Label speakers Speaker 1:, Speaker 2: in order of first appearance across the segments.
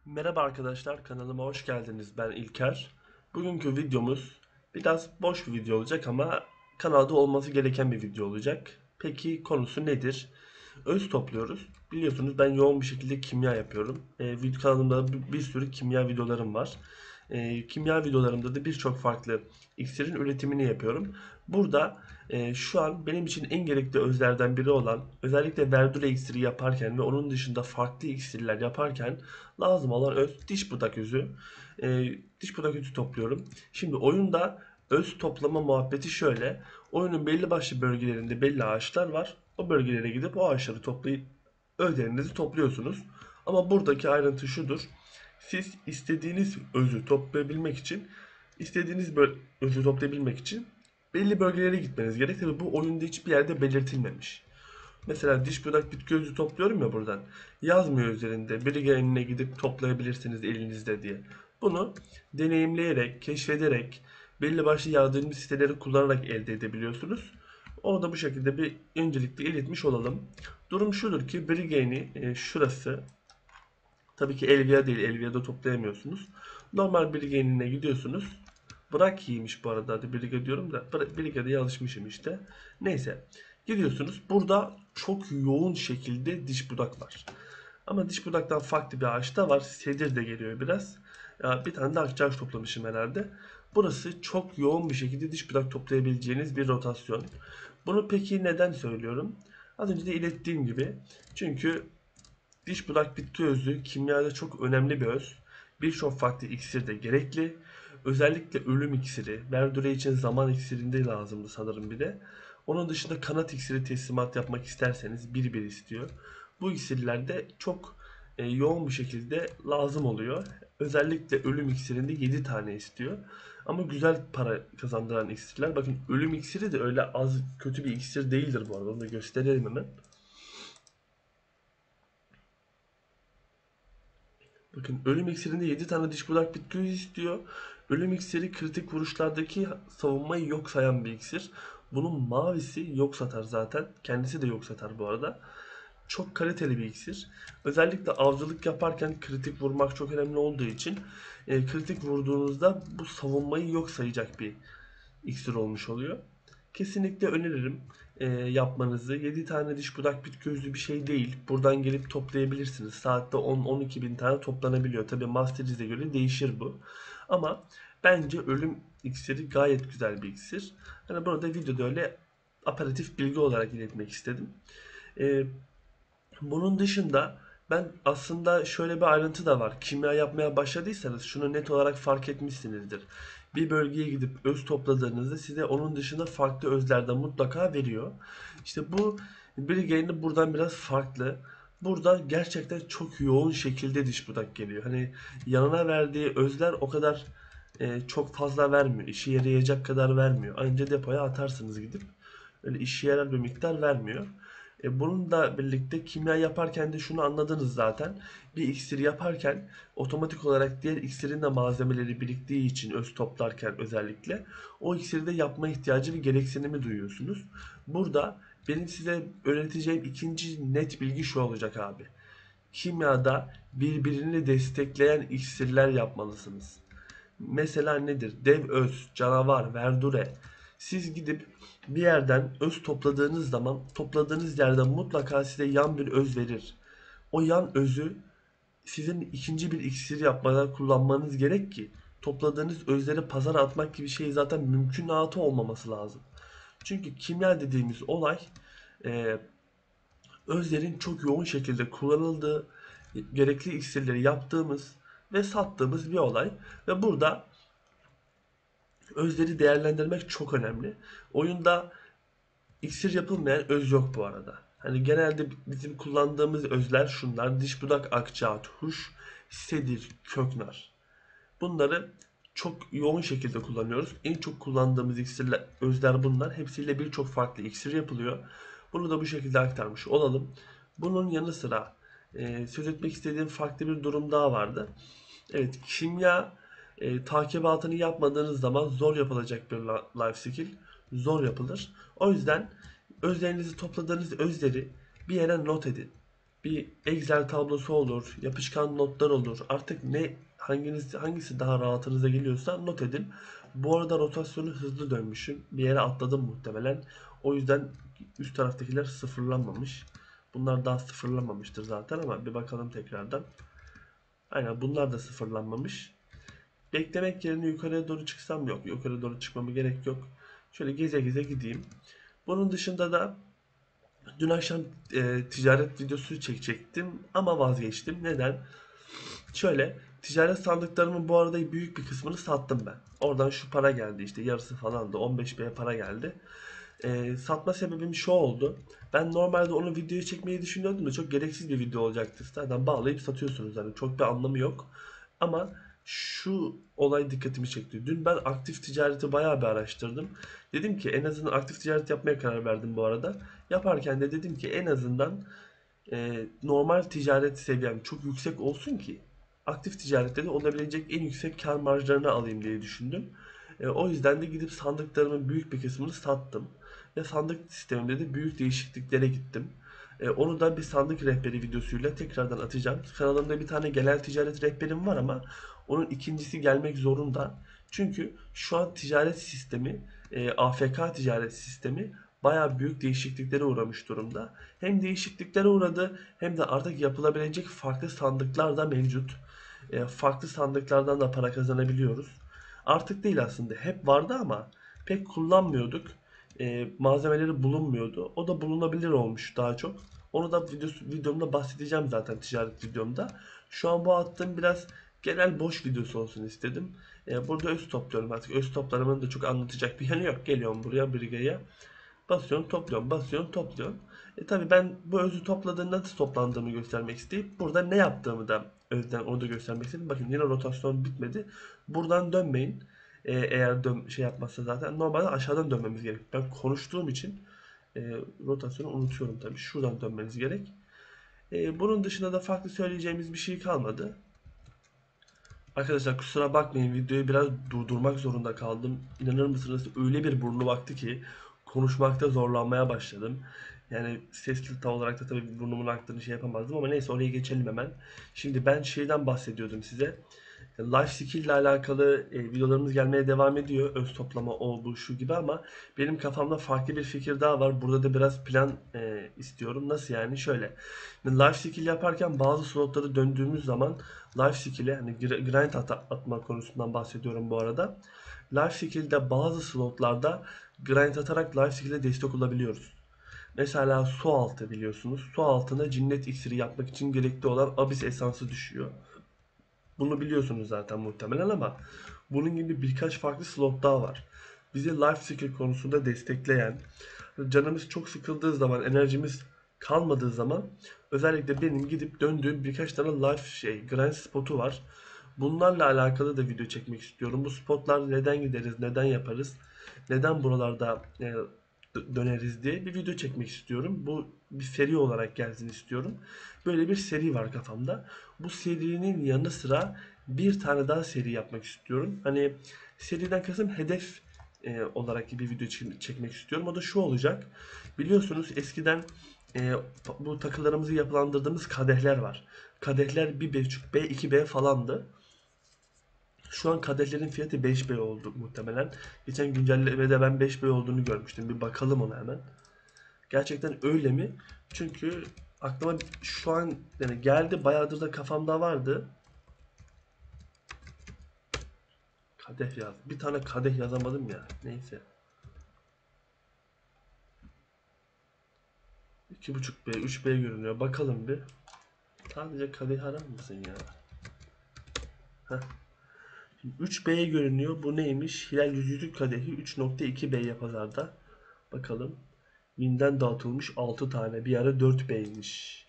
Speaker 1: Merhaba arkadaşlar, kanalıma hoş geldiniz. Ben İlker. Bugünkü videomuz biraz boş bir video olacak ama kanalda olması gereken bir video olacak. Peki konusu nedir? Öz topluyoruz. Biliyorsunuz ben yoğun bir şekilde kimya yapıyorum. Kanalımda bir sürü kimya videolarım var. Kimya videolarımda da birçok farklı iksirin üretimini yapıyorum. Burada şu an benim için en gerekli özlerden biri olan özellikle verdura iksiri yaparken ve onun dışında farklı iksirler yaparken lazım olan öz diş budak özü. Diş budak özü topluyorum. Şimdi oyunda öz toplama muhabbeti şöyle. Oyunun belli başlı bölgelerinde belli ağaçlar var. O bölgelere gidip o ağaçları toplayıp özlerinizi topluyorsunuz. Ama buradaki ayrıntı şudur. Siz istediğiniz özü toplayabilmek için özü toplayabilmek için belli bölgelere gitmeniz gerek. Tabi bu oyunda hiçbir yerde belirtilmemiş. Mesela diş budak bitki özü topluyorum ya buradan. Yazmıyor üzerinde. Birigenine gidip toplayabilirsiniz elinizde diye. Bunu deneyimleyerek, keşfederek, belli başlı yardım siteleri kullanarak elde edebiliyorsunuz. Onu da bu şekilde bir öncelikle iletmiş olalım. Durum şudur ki Brigani şurası. Tabii ki Elvia değil. Elvia'da toplayamıyorsunuz. Normal Brigani'ne gidiyorsunuz. Bırak iyiymiş bu arada. Hadi Briga diyorum da. Briga'da alışmışım işte. Neyse. Gidiyorsunuz. Burada çok yoğun şekilde diş budak var. Ama diş budaktan farklı bir ağaç da var. Sedir de geliyor biraz. Ya bir tane de akçaağaç toplamışım herhalde. Burası çok yoğun bir şekilde diş budak toplayabileceğiniz bir rotasyon. Bunu peki neden söylüyorum? Az önce de ilettiğim gibi. Çünkü diş budak bitki özü kimyada çok önemli bir öz. Birçok farklı iksir de gerekli. Özellikle ölüm iksiri, verdure için zaman iksirinde lazımdı sanırım bir de. Onun dışında kanat iksiri teslimat yapmak isterseniz bir istiyor. Bu iksirler de çok yoğun bir şekilde lazım oluyor. Özellikle ölüm iksirinde 7 tane istiyor. Ama güzel para kazandıran iksirler. Bakın ölüm iksiri de öyle az kötü bir iksir değildir bu arada. Onu da gösterelim hemen. Bakın ölüm iksirinde 7 tane diş budak bitki özü istiyor. Ölüm iksiri kritik vuruşlardaki savunmayı yok sayan bir iksir. Bunun mavisi yok satar zaten. Kendisi de yok satar bu arada. Çok kaliteli bir iksir. Özellikle avcılık yaparken kritik vurmak çok önemli olduğu için kritik vurduğunuzda bu savunmayı yok sayacak bir iksir olmuş oluyor. Kesinlikle öneririm yapmanızı. 7 tane diş budak bitki özü bir şey değil. Buradan gelip toplayabilirsiniz. Saatte 10-12 bin tane toplanabiliyor. Tabi Master göre değişir bu. Ama bence ölüm iksiri gayet güzel bir iksir. Hani burada videoda öyle aperatif bilgi olarak iletmek istedim. E, Bunun dışında ben aslında şöyle bir ayrıntı da var. Kimya yapmaya başladıysanız şunu net olarak fark etmişsinizdir. Bir bölgeye gidip öz topladığınızda size onun dışında farklı özlerden mutlaka veriyor. İşte bu Brigane'de buradan biraz farklı. Burada gerçekten çok yoğun şekilde diş budak geliyor. Hani yanına verdiği özler o kadar çok fazla vermiyor. İşe yarayacak kadar vermiyor. Anca depoya atarsınız gidip. Öyle işe yarar bir miktar vermiyor. Bununla birlikte kimya yaparken de şunu anladınız zaten. Bir iksir yaparken otomatik olarak diğer iksirin de malzemeleri biriktiği için öz toplarken özellikle o iksiri de yapma ihtiyacı ve gereksinimi duyuyorsunuz. Burada benim size öğreteceğim ikinci net bilgi şu olacak abi. Kimyada birbirini destekleyen iksirler yapmalısınız. Mesela nedir? Dev öz, canavar, verdure. Siz gidip bir yerden öz topladığınız zaman topladığınız yerden mutlaka size yan bir öz verir. O yan özü sizin ikinci bir iksir yapmadan kullanmanız gerek ki topladığınız özleri pazara atmak gibi şey zaten mümkünatı olmaması lazım. Çünkü kimya dediğimiz olay e, özlerin çok yoğun şekilde kullanıldığı, gerekli iksirleri yaptığımız ve sattığımız bir olay. Ve burada özleri değerlendirmek çok önemli. Oyunda iksir yapılmayan öz yok bu arada. Hani genelde bizim kullandığımız özler şunlar. Diş budak akçağı, huş, sedir, köknar. Bunları çok yoğun şekilde kullanıyoruz. En çok kullandığımız iksirler, özler bunlar. Hepsiyle birçok farklı iksir yapılıyor. Bunu da bu şekilde aktarmış olalım. Bunun yanı sıra söz etmek istediğim farklı bir durum daha vardı. Evet, kimya takibatını yapmadığınız zaman zor yapılacak bir life skill. Zor yapılır. O yüzden özlerinizi topladığınız özleri bir yere not edin. bir Excel tablosu olur, yapışkan notlar olur. Artık hangisi daha rahatınıza geliyorsa not edin. Bu arada rotasyonu hızlı dönmüşüm. Bir yere atladım muhtemelen. O yüzden üst taraftakiler sıfırlanmamış. Bunlar daha sıfırlanmamıştır zaten ama bir bakalım tekrardan. Aynen, bunlar da sıfırlanmamış. Beklemek yerine yukarıya doğru çıksam yok. Yukarı doğru çıkmama gerek yok. Şöyle geze geze gideyim. Bunun dışında da dün akşam ticaret videosu çekecektim ama vazgeçtim. Neden? Şöyle, ticaret sandıklarımın bu arada büyük bir kısmını sattım ben. Oradan şu para geldi, işte yarısı falan da 15B'ye para geldi. Satma sebebim şu oldu. Ben normalde onu videoya çekmeyi düşünüyordum da çok gereksiz bir video olacaktı. Zaten bağlayıp satıyorsunuz, hani çok bir anlamı yok. Ama şu olay dikkatimi çekti. Dün ben aktif ticareti bayağı bir araştırdım. Dedim ki en azından aktif ticaret yapmaya karar verdim bu arada. Yaparken de dedim ki en azından normal ticaret seviyem çok yüksek olsun ki aktif ticarette de olabilecek en yüksek kar marjlarını alayım diye düşündüm. O yüzden de gidip sandıklarımın büyük bir kısmını sattım. Ve sandık sistemimde de büyük değişikliklere gittim. Onu da bir sandık rehberi videosuyla tekrardan atacağım. Kanalımda bir tane genel ticaret rehberim var ama onun ikincisi gelmek zorunda. Çünkü şu an ticaret sistemi, AFK ticaret sistemi bayağı büyük değişikliklere uğramış durumda. Hem değişikliklere uğradı hem de artık yapılabilecek farklı sandıklar da mevcut. Farklı sandıklardan da para kazanabiliyoruz. Artık değil aslında. Hep vardı ama pek kullanmıyorduk. Malzemeleri bulunmuyordu. O da bulunabilir olmuş daha çok. Onu da videomda bahsedeceğim zaten, ticaret videomda. Şu an bu attığım biraz genel boş videosu olsun istedim. Burada öz topluyorum artık. Öz toplarımın da çok anlatacak bir yanı yok. Geliyorum buraya Briga'ya. Basıyorsun topluyorsun, basıyorsun topluyorsun. Tabii ben bu özü topladığımda nasıl toplandığımı göstermek isteyip burada ne yaptığımı da özden onu da göstermek istedim. Bakın yine rotasyon bitmedi. Buradan dönmeyin. Eğer şey yapmazsa zaten normalde aşağıdan dönmemiz gerek. Ben konuştuğum için rotasyonu unutuyorum tabii. Şuradan dönmeniz gerek. Bunun dışında da farklı söyleyeceğimiz bir şey kalmadı. Arkadaşlar kusura bakmayın, videoyu biraz durdurmak zorunda kaldım. İnanır mısınız, öyle bir burnu baktı ki konuşmakta zorlanmaya başladım. Yani ses kilidi olarak da tabii burnumun aktığını şey yapamazdım ama neyse, oraya geçelim hemen. Şimdi ben şeyden bahsediyordum size. Life skill ile alakalı videolarımız gelmeye devam ediyor. Öz toplama, o bu şu gibi ama benim kafamda farklı bir fikir daha var. Burada da biraz plan istiyorum. Nasıl yani? Şöyle. Life skill yaparken bazı slotları döndüğümüz zaman life skill'e, hani grind atma konusundan bahsediyorum bu arada. Life skill'de bazı slotlarda grind atarak life skill'e destek olabiliyoruz. Mesela su altı biliyorsunuz. Su altına cinnet iksiri yapmak için gerekli olan Abyss esansı düşüyor. Bunu biliyorsunuz zaten muhtemelen ama bunun gibi birkaç farklı slot daha var. Bizi life skill konusunda destekleyen, canımız çok sıkıldığı zaman, enerjimiz kalmadığı zaman özellikle benim gidip döndüğüm birkaç tane life grind spotu var. Bunlarla alakalı da video çekmek istiyorum. Bu spotlar neden gideriz, neden yaparız, neden buralarda döneriz diye bir video çekmek istiyorum. Bu bir seri olarak gelsin istiyorum. Böyle bir seri var kafamda. Bu serinin yanı sıra bir tane daha seri yapmak istiyorum. Hani seriden kasım hedef olarak bir video çekmek istiyorum. O da şu olacak. Biliyorsunuz eskiden e, bu takılarımızı yapılandırdığımız kadehler var. Kadehler 1,5B, 2B falandı. Şu an kadehlerin fiyatı 5B oldu muhtemelen. Geçen güncellemede ben 5B olduğunu görmüştüm. Bir bakalım ona hemen. Gerçekten öyle mi? Çünkü aklıma şu an yani geldi, bayağıdır da kafamda vardı. Kadeh yaz. Bir tane kadeh yazamadım ya. Neyse. 2,5B, 3B görünüyor. Bakalım bir. Sadece kadeh arar mısın ya? Heh. 3B görünüyor. Bu neymiş? Hilal yüzücü kadehi 3,2B'ye pazarda. Bakalım. Winden dağıtılmış 6 tane. Bir ara 4B'ymiş.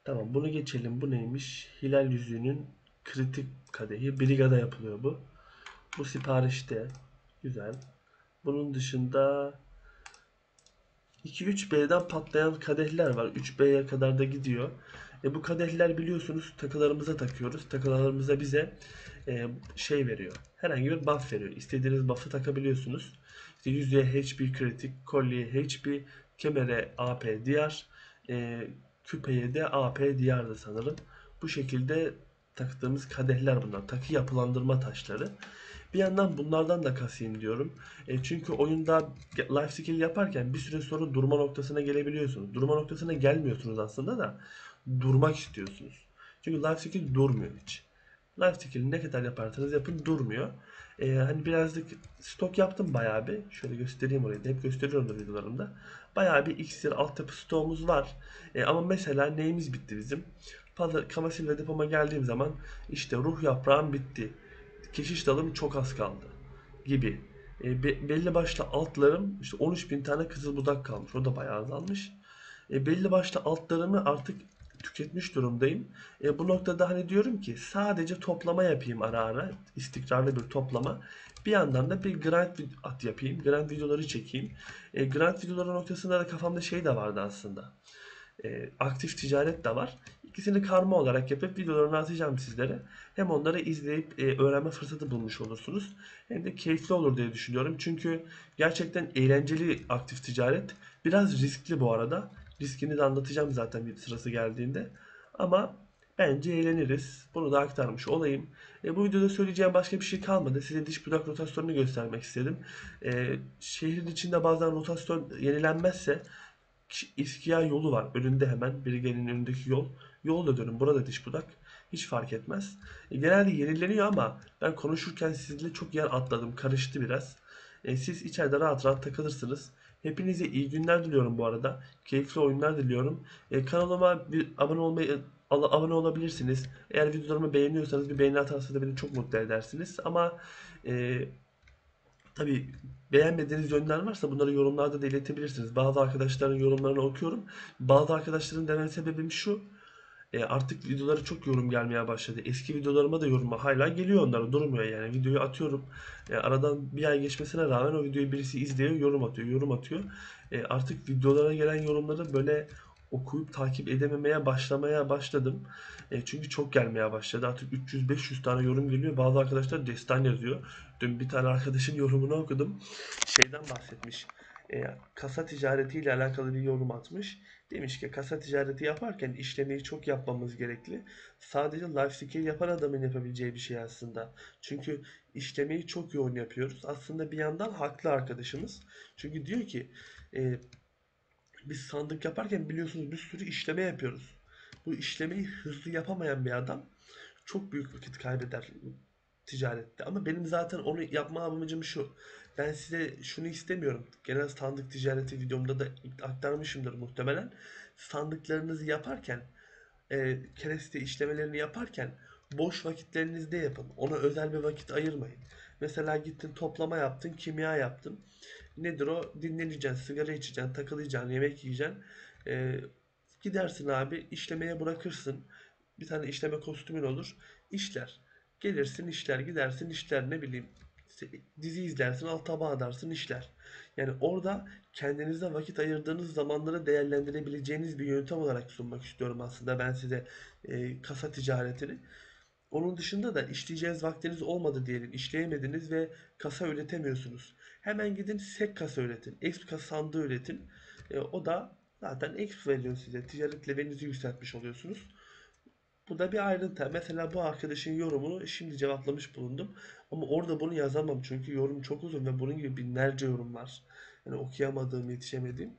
Speaker 1: Tamam, bunu geçelim. Bu neymiş? Hilal yüzüğünün kritik kadehi. Brigada yapılıyor bu. Bu siparişte. Güzel. Bunun dışında 2-3B'den patlayan kadehler var. 3B'ye kadar da gidiyor. Bu kadehler biliyorsunuz takılarımıza takıyoruz. Takılarımıza bize şey veriyor. Herhangi bir buff veriyor. İstediğiniz buff'ı takabiliyorsunuz. İşte yüzüğe HP kritik, kolyeye HP, kemere AP diğer, küpeye de AP diyardı sanırım. Bu şekilde taktığımız kadehler bunlar. Takı yapılandırma taşları. Bir yandan bunlardan da kasayım diyorum. Çünkü oyunda life skill yaparken bir süre sonra durma noktasına gelebiliyorsunuz. Durma noktasına gelmiyorsunuz aslında da durmak istiyorsunuz. Çünkü life skill durmuyor hiç. Life skill ne kadar yaparsanız yapın durmuyor. Hani birazcık stok yaptım bayağı bir. Şöyle göstereyim orayı da. Hep gösteriyorum videolarımda. Bayağı bir iksir altyapı stoğumuz var. Ama mesela neyimiz bitti bizim? Kamasil ve depoma geldiğim zaman işte ruh yaprağım bitti. Keşiş dalım çok az kaldı gibi. Belli başlı altlarım işte 13.000 tane kızıl budak kalmış. O da bayağı azalmış. Belli başlı altlarımı artık tüketmiş durumdayım. Bu noktada hani diyorum ki sadece toplama yapayım ara ara. İstikrarlı bir toplama. Bir yandan da bir grind at yapayım. Grind videoları çekeyim. Grind videoları noktasında da kafamda şey de vardı aslında. Aktif ticaret de var. İkisini karma olarak yapıp videolarını atacağım sizlere. Hem onları izleyip öğrenme fırsatı bulmuş olursunuz. Hem de keyifli olur diye düşünüyorum. Çünkü gerçekten eğlenceli aktif ticaret. Biraz riskli bu arada. Riskini de anlatacağım zaten bir sırası geldiğinde. Ama bence eğleniriz. Bunu da aktarmış olayım. Bu videoda söyleyeceğim başka bir şey kalmadı. Size diş budak rotasyonunu göstermek istedim. Şehrin içinde bazen rotasyon yenilenmezse İskiya yolu var. Önünde hemen. Birigenin önündeki yol. Yolda dönün. Burada diş budak. Hiç fark etmez. Genelde yenileniyor ama ben konuşurken sizinle çok yer atladım. Karıştı biraz. Siz içeride rahat rahat takılırsınız. Hepinize iyi günler diliyorum bu arada. Keyifli oyunlar diliyorum. Kanalıma bir abone olmayı abone olabilirsiniz. Eğer videolarımı beğeniyorsanız bir beğeni atarsanız da beni çok mutlu edersiniz. Ama e, tabii beğenmediğiniz yönler varsa bunları yorumlarda da iletebilirsiniz. Bazı arkadaşların yorumlarını okuyorum. Bazı arkadaşların deme sebebim şu. Artık videolara çok yorum gelmeye başladı. Eski videolarıma da yorum hala geliyor onlara durmuyor yani. Videoyu atıyorum. Aradan bir ay geçmesine rağmen o videoyu birisi izliyor, yorum atıyor, yorum atıyor. Artık videolara gelen yorumları böyle okuyup takip edememeye başlamaya başladım. Çünkü çok gelmeye başladı. Artık 300-500 tane yorum geliyor. Bazı arkadaşlar destan yazıyor. Dün bir tane arkadaşın yorumunu okudum. Şeyden bahsetmiş. Kasa ticaretiyle alakalı bir yorum atmış. Demiş ki kasa ticareti yaparken işlemeyi çok yapmamız gerekli. Sadece life skill yapan adamın yapabileceği bir şey aslında. Çünkü işlemeyi çok yoğun yapıyoruz. Aslında bir yandan haklı arkadaşımız. Çünkü diyor ki e, biz sandık yaparken biliyorsunuz bir sürü işleme yapıyoruz. Bu işlemeyi hızlı yapamayan bir adam çok büyük vakit kaybeder ticarette. Ama benim zaten onu yapma amacım şu. Ben size şunu istemiyorum. Genel sandık ticareti videomda da aktarmışımdır muhtemelen. Sandıklarınızı yaparken, kereste işlemelerini yaparken boş vakitlerinizde yapın. Ona özel bir vakit ayırmayın. Mesela gittin toplama yaptın, kimya yaptın. Nedir o? Dinleneceksin, sigara içeceksin, takılacaksın, yemek yiyeceksin. E, Gidersin abi, işlemeye bırakırsın. Bir tane işleme kostümün olur. İşler. Gelirsin işler, gidersin işler, ne bileyim. Dizi izlersin, alt tabağa adarsın işler. Yani orada kendinize vakit ayırdığınız zamanları değerlendirebileceğiniz bir yöntem olarak sunmak istiyorum aslında ben size kasa ticaretini. Onun dışında da işleyeceğiniz vaktiniz olmadı diyelim. İşleyemediniz ve kasa üretemiyorsunuz. Hemen gidin sek kasa üretin. Exp kasa sandığı üretin. O da zaten exp veriyor size. Ticaret levelinizi yükseltmiş oluyorsunuz. Bu da bir ayrıntı. Mesela bu arkadaşın yorumunu şimdi cevaplamış bulundum. Ama orada bunu yazamam çünkü yorum çok uzun ve bunun gibi binlerce yorum var. Yani okuyamadığım, yetişemediğim.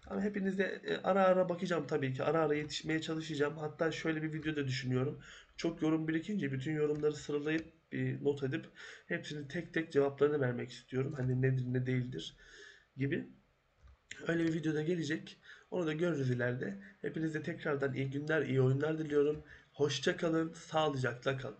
Speaker 1: Ama hepinize ara ara bakacağım tabii ki. Ara ara yetişmeye çalışacağım. Hatta şöyle bir video da düşünüyorum. Çok yorum birikince bütün yorumları sıralayıp bir not edip hepsini tek tek cevaplarını vermek istiyorum. Hani nedir ne değildir gibi. Öyle bir videoda gelecek. Onu da görürüz ileride. Hepinize tekrardan iyi günler, iyi oyunlar diliyorum. Hoşça kalın, sağlıcakla kalın.